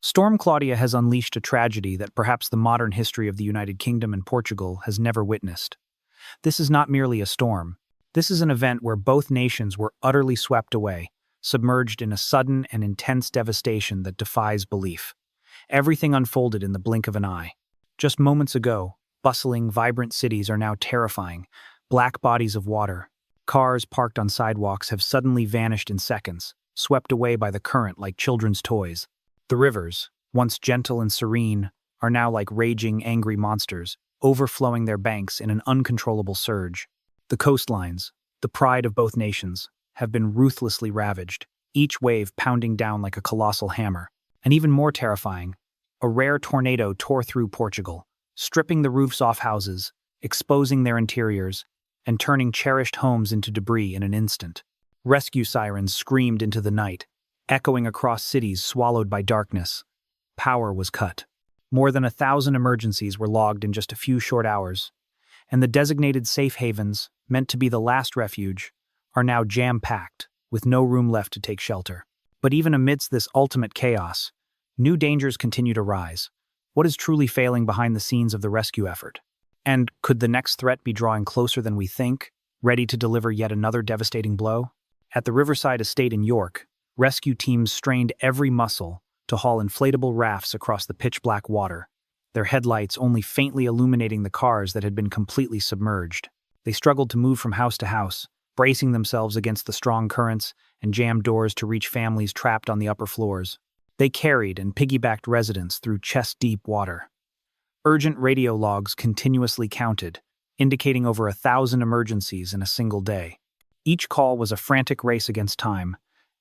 Storm Claudia has unleashed a tragedy that perhaps the modern history of the United Kingdom and Portugal has never witnessed. This is not merely a storm. This is an event where both nations were utterly swept away, submerged in a sudden and intense devastation that defies belief. Everything unfolded in the blink of an eye. Just moments ago, bustling, vibrant cities are now terrifying. Black bodies of water. Cars parked on sidewalks have suddenly vanished in seconds, swept away by the current like children's toys. The rivers, once gentle and serene, are now like raging, angry monsters, overflowing their banks in an uncontrollable surge. The coastlines, the pride of both nations, have been ruthlessly ravaged, each wave pounding down like a colossal hammer. And even more terrifying, a rare tornado tore through Portugal, stripping the roofs off houses, exposing their interiors, and turning cherished homes into debris in an instant. Rescue sirens screamed into the night, echoing across cities swallowed by darkness. Power was cut. More than 1,000 emergencies were logged in just a few short hours, and the designated safe havens, meant to be the last refuge, are now jam-packed, with no room left to take shelter. But even amidst this ultimate chaos, new dangers continue to rise. What is truly failing behind the scenes of the rescue effort? And could the next threat be drawing closer than we think, ready to deliver yet another devastating blow? At the Riverside Estate in York, rescue teams strained every muscle to haul inflatable rafts across the pitch-black water, their headlights only faintly illuminating the cars that had been completely submerged. They struggled to move from house to house, bracing themselves against the strong currents and jammed doors to reach families trapped on the upper floors. They carried and piggybacked residents through chest-deep water. Urgent radio logs continuously counted, indicating over 1,000 emergencies in a single day. Each call was a frantic race against time,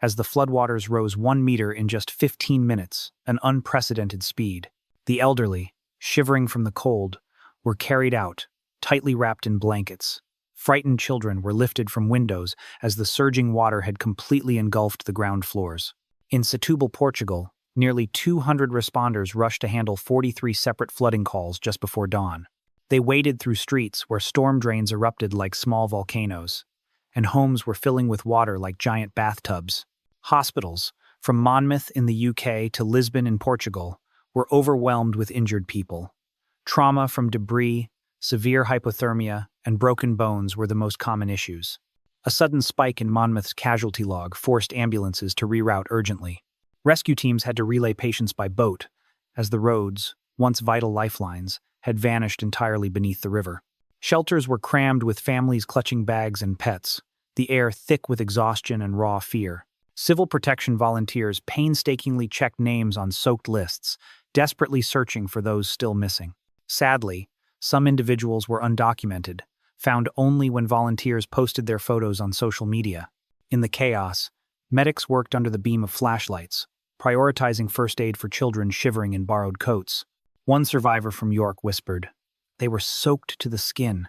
as the floodwaters rose 1 meter in just 15 minutes, an unprecedented speed. The elderly, shivering from the cold, were carried out, tightly wrapped in blankets. Frightened children were lifted from windows as the surging water had completely engulfed the ground floors. In Setúbal, Portugal, nearly 200 responders rushed to handle 43 separate flooding calls just before dawn. They waded through streets where storm drains erupted like small volcanoes, and homes were filling with water like giant bathtubs. Hospitals, from Monmouth in the UK to Lisbon in Portugal, were overwhelmed with injured people. Trauma from debris, severe hypothermia, and broken bones were the most common issues. A sudden spike in Monmouth's casualty log forced ambulances to reroute urgently. Rescue teams had to relay patients by boat, as the roads, once vital lifelines, had vanished entirely beneath the river. Shelters were crammed with families clutching bags and pets, the air thick with exhaustion and raw fear. Civil protection volunteers painstakingly checked names on soaked lists, desperately searching for those still missing. Sadly, some individuals were undocumented, found only when volunteers posted their photos on social media. In the chaos, medics worked under the beam of flashlights, prioritizing first aid for children shivering in borrowed coats. One survivor from York whispered, "They were soaked to the skin,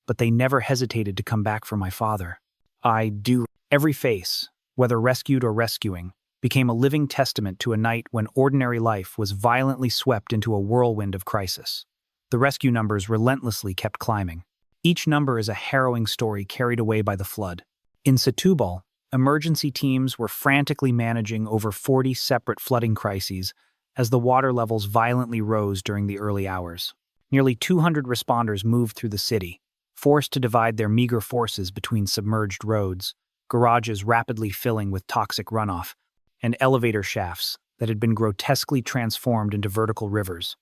but they never hesitated to come back for my father." Every face, whether rescued or rescuing, became a living testament to a night when ordinary life was violently swept into a whirlwind of crisis. The rescue numbers relentlessly kept climbing. Each number is a harrowing story carried away by the flood. In Setúbal, emergency teams were frantically managing over 40 separate flooding crises as the water levels violently rose during the early hours. Nearly 200 responders moved through the city, forced to divide their meager forces between submerged roads, garages rapidly filling with toxic runoff, and elevator shafts that had been grotesquely transformed into vertical rivers.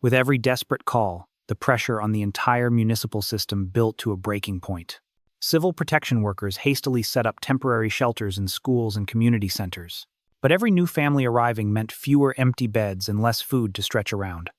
With every desperate call, the pressure on the entire municipal system built to a breaking point. Civil protection workers hastily set up temporary shelters in schools and community centers. But every new family arriving meant fewer empty beds and less food to stretch around.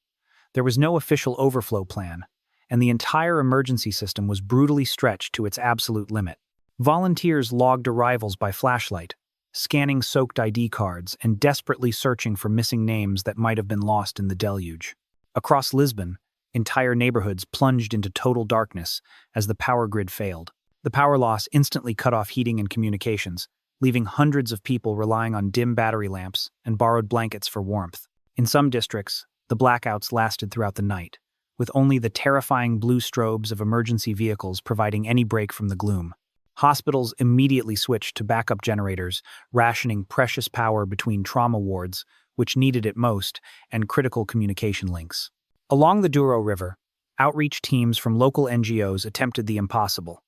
There was no official overflow plan, and the entire emergency system was brutally stretched to its absolute limit. Volunteers logged arrivals by flashlight, scanning soaked ID cards and desperately searching for missing names that might have been lost in the deluge. Across Lisbon, entire neighborhoods plunged into total darkness as the power grid failed. The power loss instantly cut off heating and communications, leaving hundreds of people relying on dim battery lamps and borrowed blankets for warmth. In some districts, the blackouts lasted throughout the night, with only the terrifying blue strobes of emergency vehicles providing any break from the gloom. Hospitals immediately switched to backup generators, rationing precious power between trauma wards, which needed it most, and critical communication links. Along the Douro River, outreach teams from local NGOs attempted the impossible,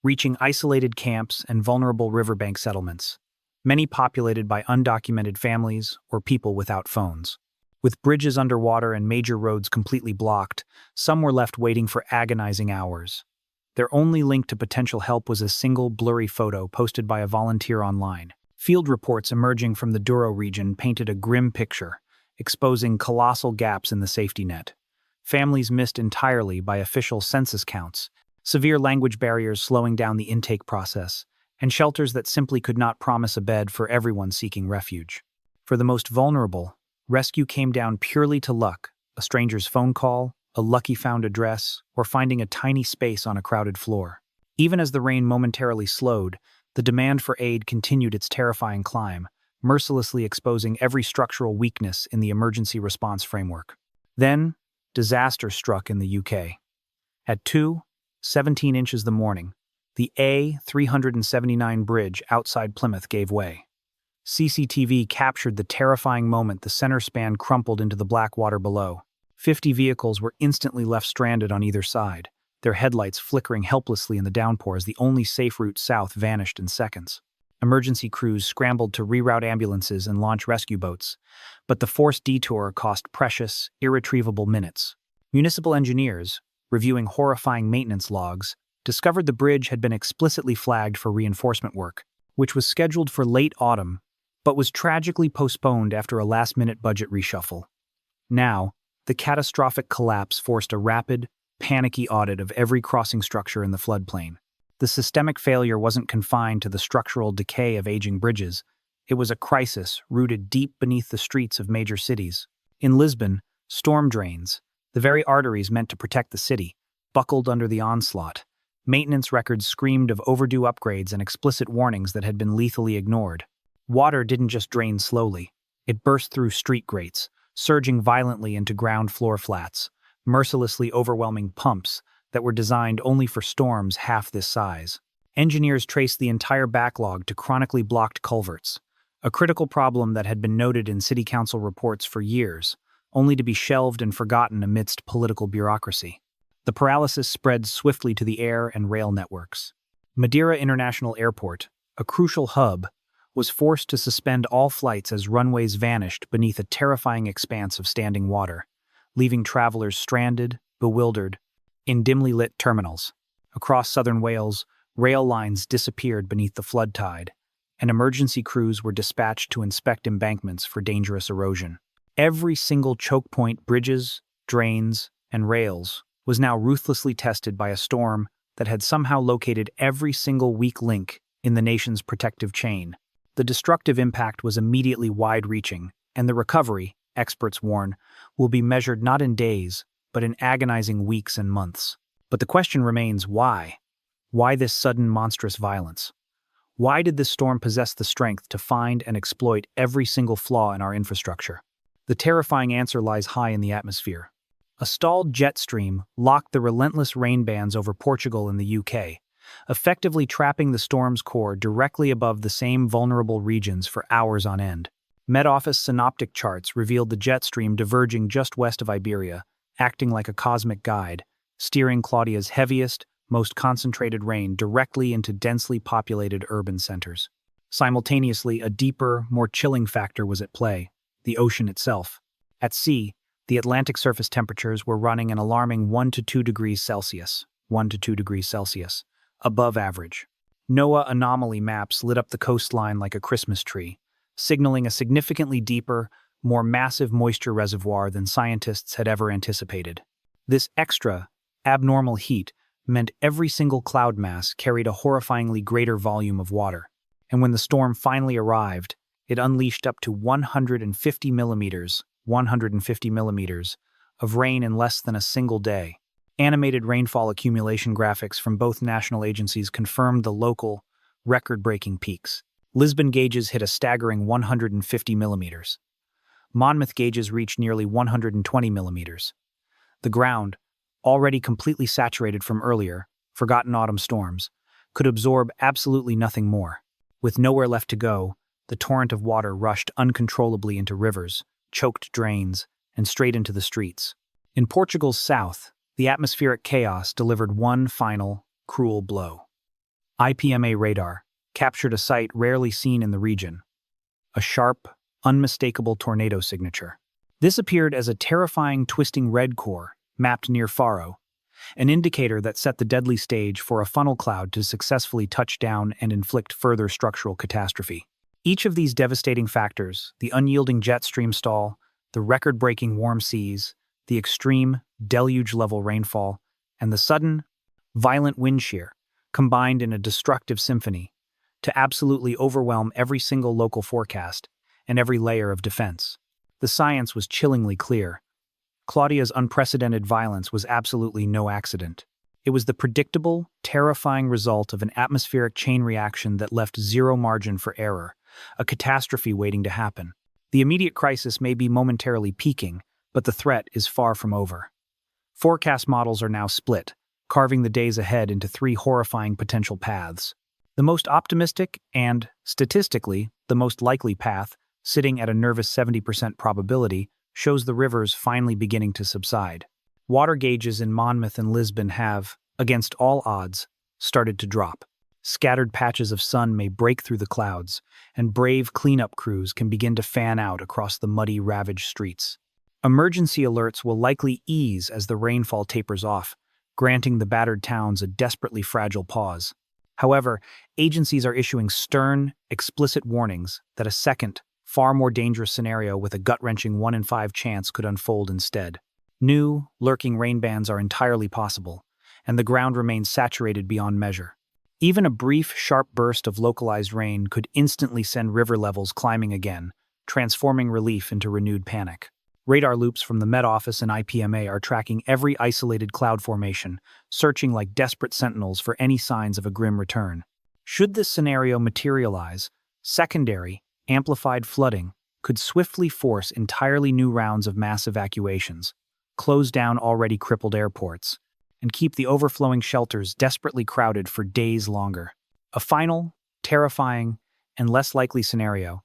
reaching isolated camps and vulnerable riverbank settlements, many populated by undocumented families or people without phones. With bridges underwater and major roads completely blocked, some were left waiting for agonizing hours. Their only link to potential help was a single blurry photo posted by a volunteer online. Field reports emerging from the Douro region painted a grim picture, exposing colossal gaps in the safety net. Families missed entirely by official census counts, severe language barriers slowing down the intake process, and shelters that simply could not promise a bed for everyone seeking refuge. For the most vulnerable, rescue came down purely to luck, a stranger's phone call, a lucky found address, or finding a tiny space on a crowded floor. Even as the rain momentarily slowed, the demand for aid continued its terrifying climb, mercilessly exposing every structural weakness in the emergency response framework. Then, disaster struck in the UK. At 2:17 inches the morning, the A379 bridge outside Plymouth gave way. CCTV captured the terrifying moment the center span crumpled into the black water below. 50 vehicles were instantly left stranded on either side, their headlights flickering helplessly in the downpour as the only safe route south vanished in seconds. Emergency crews scrambled to reroute ambulances and launch rescue boats, but the forced detour cost precious, irretrievable minutes. Municipal engineers, reviewing horrifying maintenance logs, discovered the bridge had been explicitly flagged for reinforcement work, which was scheduled for late autumn, but was tragically postponed after a last-minute budget reshuffle. Now, the catastrophic collapse forced a rapid, panicky audit of every crossing structure in the floodplain. The systemic failure wasn't confined to the structural decay of aging bridges. It was a crisis rooted deep beneath the streets of major cities. In Lisbon, storm drains, the very arteries meant to protect the city, buckled under the onslaught. Maintenance records screamed of overdue upgrades and explicit warnings that had been lethally ignored. Water didn't just drain slowly. It burst through street grates, surging violently into ground floor flats, mercilessly overwhelming pumps that were designed only for storms half this size. Engineers traced the entire backlog to chronically blocked culverts, a critical problem that had been noted in city council reports for years, only to be shelved and forgotten amidst political bureaucracy. The paralysis spread swiftly to the air and rail networks. Madeira International Airport, a crucial hub, was forced to suspend all flights as runways vanished beneath a terrifying expanse of standing water, leaving travelers stranded, bewildered, in dimly lit terminals. Across southern Wales, rail lines disappeared beneath the flood tide, and emergency crews were dispatched to inspect embankments for dangerous erosion. Every single choke point, bridges, drains, and rails was now ruthlessly tested by a storm that had somehow located every single weak link in the nation's protective chain. The destructive impact was immediately wide-reaching, and the recovery, experts warn, will be measured not in days, but in agonizing weeks and months. But the question remains, why? Why this sudden monstrous violence? Why did this storm possess the strength to find and exploit every single flaw in our infrastructure? The terrifying answer lies high in the atmosphere. A stalled jet stream locked the relentless rain bands over Portugal and the UK, effectively trapping the storm's core directly above the same vulnerable regions for hours on end. Met Office synoptic charts revealed the jet stream diverging just west of Iberia, acting like a cosmic guide, steering Claudia's heaviest, most concentrated rain directly into densely populated urban centers. Simultaneously, a deeper, more chilling factor was at play: the ocean itself. At sea, the Atlantic surface temperatures were running an alarming 1 to 2 degrees Celsius, above average. NOAA anomaly maps lit up the coastline like a Christmas tree, signaling a significantly deeper, more massive moisture reservoir than scientists had ever anticipated. This extra, abnormal heat meant every single cloud mass carried a horrifyingly greater volume of water, and when the storm finally arrived, it unleashed up to 150 millimeters of rain in less than a single day. Animated rainfall accumulation graphics from both national agencies confirmed the local, record-breaking peaks. Lisbon gauges hit a staggering 150 millimeters. Monmouth gauges reached nearly 120 millimeters. The ground, already completely saturated from earlier, forgotten autumn storms, could absorb absolutely nothing more. With nowhere left to go, the torrent of water rushed uncontrollably into rivers, choked drains, and straight into the streets. In Portugal's south, the atmospheric chaos delivered one final, cruel blow. IPMA radar captured a sight rarely seen in the region: a sharp, unmistakable tornado signature. This appeared as a terrifying twisting red core mapped near Faro, an indicator that set the deadly stage for a funnel cloud to successfully touch down and inflict further structural catastrophe. Each of these devastating factors, the unyielding jet stream stall, the record-breaking warm seas, the extreme, deluge-level rainfall, and the sudden, violent wind shear, combined in a destructive symphony to absolutely overwhelm every single local forecast and every layer of defense. The science was chillingly clear. Claudia's unprecedented violence was absolutely no accident. It was the predictable, terrifying result of an atmospheric chain reaction that left zero margin for error, a catastrophe waiting to happen. The immediate crisis may be momentarily peaking, but the threat is far from over. Forecast models are now split, carving the days ahead into three horrifying potential paths. The most optimistic and, statistically, the most likely path, sitting at a nervous 70% probability, shows the rivers finally beginning to subside. Water gauges in Monmouth and Lisbon have, against all odds, started to drop. Scattered patches of sun may break through the clouds, and brave cleanup crews can begin to fan out across the muddy, ravaged streets. Emergency alerts will likely ease as the rainfall tapers off, granting the battered towns a desperately fragile pause. However, agencies are issuing stern, explicit warnings that a second, far more dangerous scenario with a gut-wrenching 1 in 5 chance could unfold instead. New, lurking rain bands are entirely possible, and the ground remains saturated beyond measure. Even a brief, sharp burst of localized rain could instantly send river levels climbing again, transforming relief into renewed panic. Radar loops from the Met Office and IPMA are tracking every isolated cloud formation, searching like desperate sentinels for any signs of a grim return. Should this scenario materialize, secondary, amplified flooding could swiftly force entirely new rounds of mass evacuations, close down already crippled airports, and keep the overflowing shelters desperately crowded for days longer. A final, terrifying, and less likely scenario,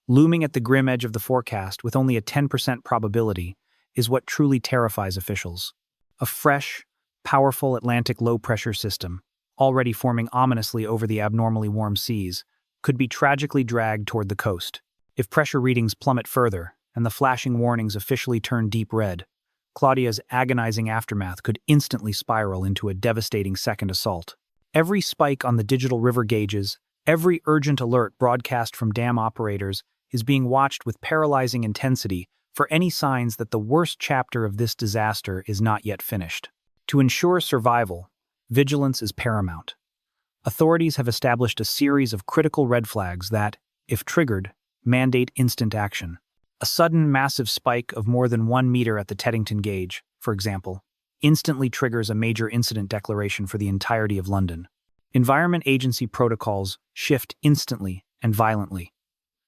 looming at the grim edge of the forecast with only a 10% probability, is what truly terrifies officials. A fresh, powerful Atlantic low-pressure system, already forming ominously over the abnormally warm seas, could be tragically dragged toward the coast. If pressure readings plummet further and the flashing warnings officially turn deep red, Claudia's agonizing aftermath could instantly spiral into a devastating second assault. Every spike on the digital river gauges, every urgent alert broadcast from dam operators is being watched with paralyzing intensity for any signs that the worst chapter of this disaster is not yet finished. To ensure survival, vigilance is paramount. Authorities have established a series of critical red flags that, if triggered, mandate instant action. A sudden massive spike of more than 1 meter at the Teddington gauge, for example, instantly triggers a major incident declaration for the entirety of London. Environment Agency protocols shift instantly and violently.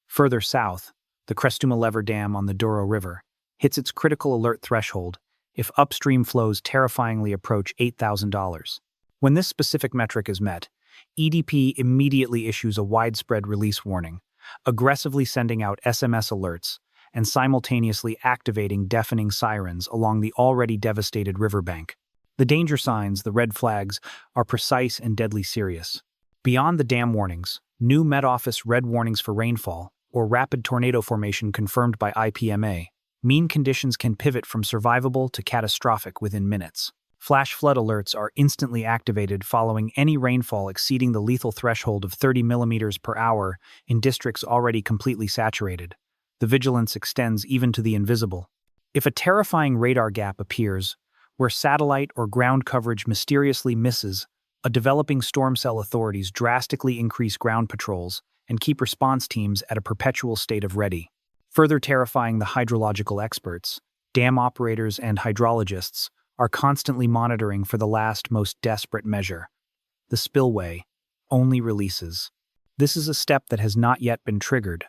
Further south, the Crestuma-Lever Dam on the Douro River hits its critical alert threshold if upstream flows terrifyingly approach $8,000. When this specific metric is met, EDP immediately issues a widespread release warning, aggressively sending out SMS alerts and simultaneously activating deafening sirens along the already devastated riverbank. The danger signs, the red flags, are precise and deadly serious. Beyond the dam warnings, new Met Office red warnings for rainfall, or rapid tornado formation confirmed by IPMA, mean conditions can pivot from survivable to catastrophic within minutes. Flash flood alerts are instantly activated following any rainfall exceeding the lethal threshold of 30 millimeters per hour in districts already completely saturated. The vigilance extends even to the invisible. If a terrifying radar gap appears, where satellite or ground coverage mysteriously misses, a developing storm cell authorities drastically increase ground patrols and keep response teams at a perpetual state of ready. Further terrifying the hydrological experts, dam operators and hydrologists are constantly monitoring for the last most desperate measure: the spillway only releases. This is a step that has not yet been triggered,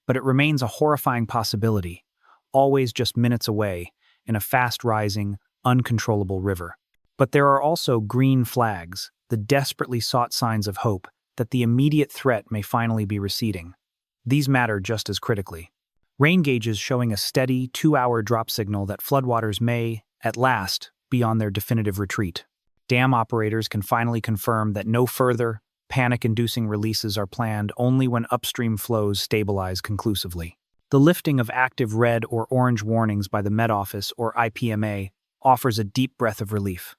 but it remains a horrifying possibility, always just minutes away in a fast-rising, uncontrollable river. But there are also green flags, the desperately sought signs of hope that the immediate threat may finally be receding. These matter just as critically. Rain gauges showing a steady 2-hour drop signal that floodwaters may, at last, be on their definitive retreat. Dam operators can finally confirm that no further, panic-inducing releases are planned only when upstream flows stabilize conclusively. The lifting of active red or orange warnings by the Met Office or IPMA offers a deep breath of relief,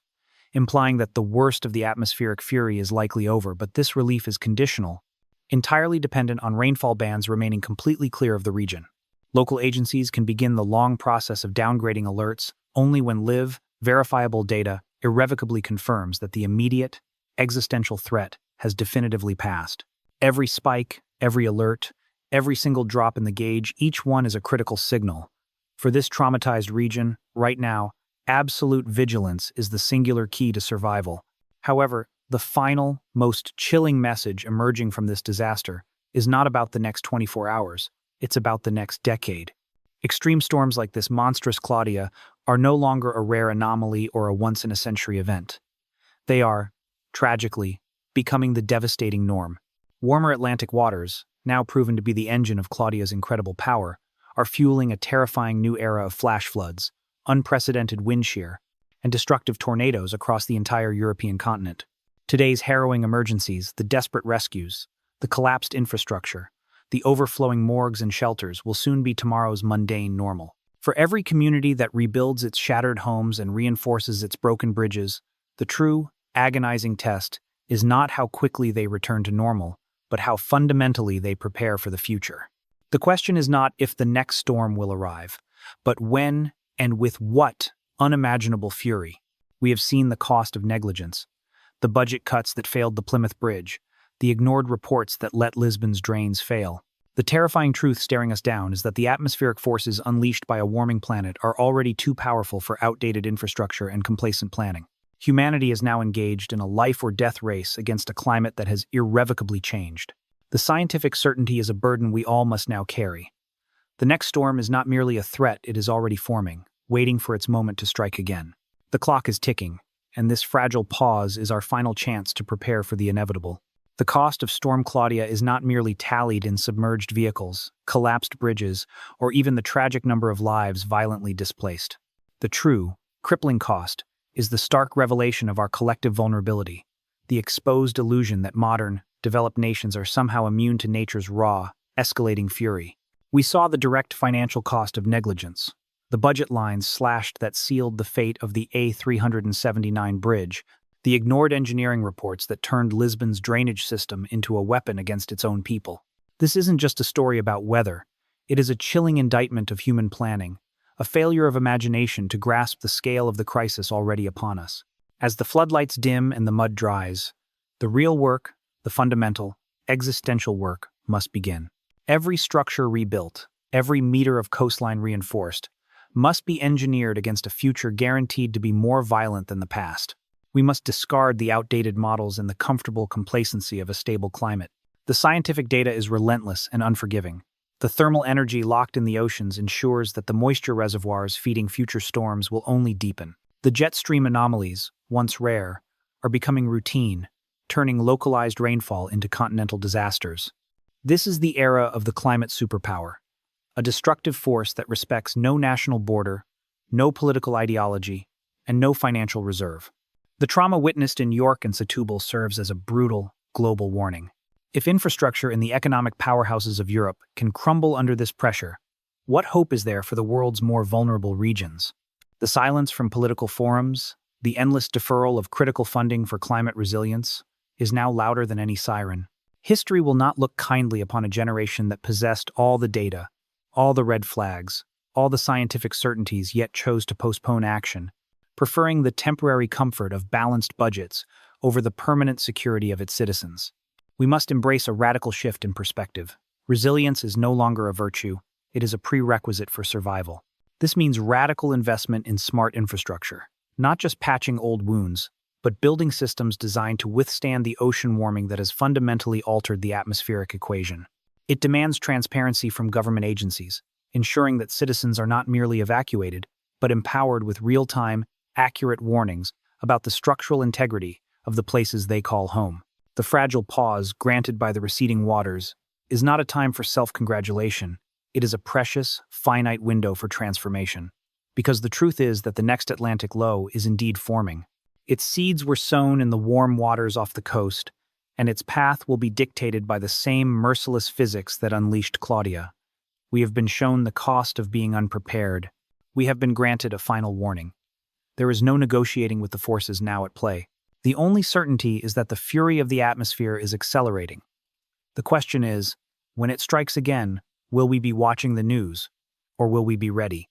implying that the worst of the atmospheric fury is likely over, but this relief is conditional, entirely dependent on rainfall bands remaining completely clear of the region. Local agencies can begin the long process of downgrading alerts only when live, verifiable data irrevocably confirms that the immediate, existential threat has definitively passed. Every spike, every alert, every single drop in the gauge, each one is a critical signal. For this traumatized region, right now, absolute vigilance is the singular key to survival. However, the final, most chilling message emerging from this disaster is not about the next 24 hours, it's about the next decade. Extreme storms like this monstrous Claudia are no longer a rare anomaly or a once-in-a-century event. They are, tragically, becoming the devastating norm. Warmer Atlantic waters, now proven to be the engine of Claudia's incredible power, are fueling a terrifying new era of flash floods, unprecedented wind shear, and destructive tornadoes across the entire European continent. Today's harrowing emergencies, the desperate rescues, the collapsed infrastructure, the overflowing morgues and shelters will soon be tomorrow's mundane normal. For every community that rebuilds its shattered homes and reinforces its broken bridges, the true, agonizing test is not how quickly they return to normal, but how fundamentally they prepare for the future. The question is not if the next storm will arrive, but when and with what unimaginable fury. We have seen the cost of negligence, the budget cuts that failed the Plymouth Bridge, the ignored reports that let Lisbon's drains fail. The terrifying truth staring us down is that the atmospheric forces unleashed by a warming planet are already too powerful for outdated infrastructure and complacent planning. Humanity is now engaged in a life-or-death race against a climate that has irrevocably changed. The scientific certainty is a burden we all must now carry. The next storm is not merely a threat, it is already forming, waiting for its moment to strike again. The clock is ticking, and this fragile pause is our final chance to prepare for the inevitable. The cost of Storm Claudia is not merely tallied in submerged vehicles, collapsed bridges, or even the tragic number of lives violently displaced. The true, crippling cost is the stark revelation of our collective vulnerability, the exposed illusion that modern, developed nations are somehow immune to nature's raw, escalating fury. We saw the direct financial cost of negligence, the budget lines slashed that sealed the fate of the A379 bridge, the ignored engineering reports that turned Lisbon's drainage system into a weapon against its own people. This isn't just a story about weather, it is a chilling indictment of human planning, a failure of imagination to grasp the scale of the crisis already upon us. As the floodlights dim and the mud dries, the real work, the fundamental, existential work, must begin. Every structure rebuilt, every meter of coastline reinforced, must be engineered against a future guaranteed to be more violent than the past. We must discard the outdated models and the comfortable complacency of a stable climate. The scientific data is relentless and unforgiving. The thermal energy locked in the oceans ensures that the moisture reservoirs feeding future storms will only deepen. The jet stream anomalies, once rare, are becoming routine, turning localized rainfall into continental disasters. This is the era of the climate superpower, a destructive force that respects no national border, no political ideology, and no financial reserve. The trauma witnessed in York and Setúbal serves as a brutal, global warning. If infrastructure in the economic powerhouses of Europe can crumble under this pressure, what hope is there for the world's more vulnerable regions? The silence from political forums, the endless deferral of critical funding for climate resilience, is now louder than any siren. History will not look kindly upon a generation that possessed all the data, all the red flags, all the scientific certainties yet chose to postpone action, preferring the temporary comfort of balanced budgets over the permanent security of its citizens. We must embrace a radical shift in perspective. Resilience is no longer a virtue, it is a prerequisite for survival. This means radical investment in smart infrastructure, not just patching old wounds, but building systems designed to withstand the ocean warming that has fundamentally altered the atmospheric equation. It demands transparency from government agencies, ensuring that citizens are not merely evacuated, but empowered with real-time, accurate warnings about the structural integrity of the places they call home. The fragile pause granted by the receding waters is not a time for self-congratulation, It is a precious, finite window for transformation. Because the truth is that the next Atlantic low is indeed forming. Its seeds were sown in the warm waters off the coast, and its path will be dictated by the same merciless physics that unleashed Claudia. We have been shown the cost of being unprepared. We have been granted a final warning. There is no negotiating with the forces now at play. The only certainty is that the fury of the atmosphere is accelerating. The question is, when it strikes again, will we be watching the news, or will we be ready?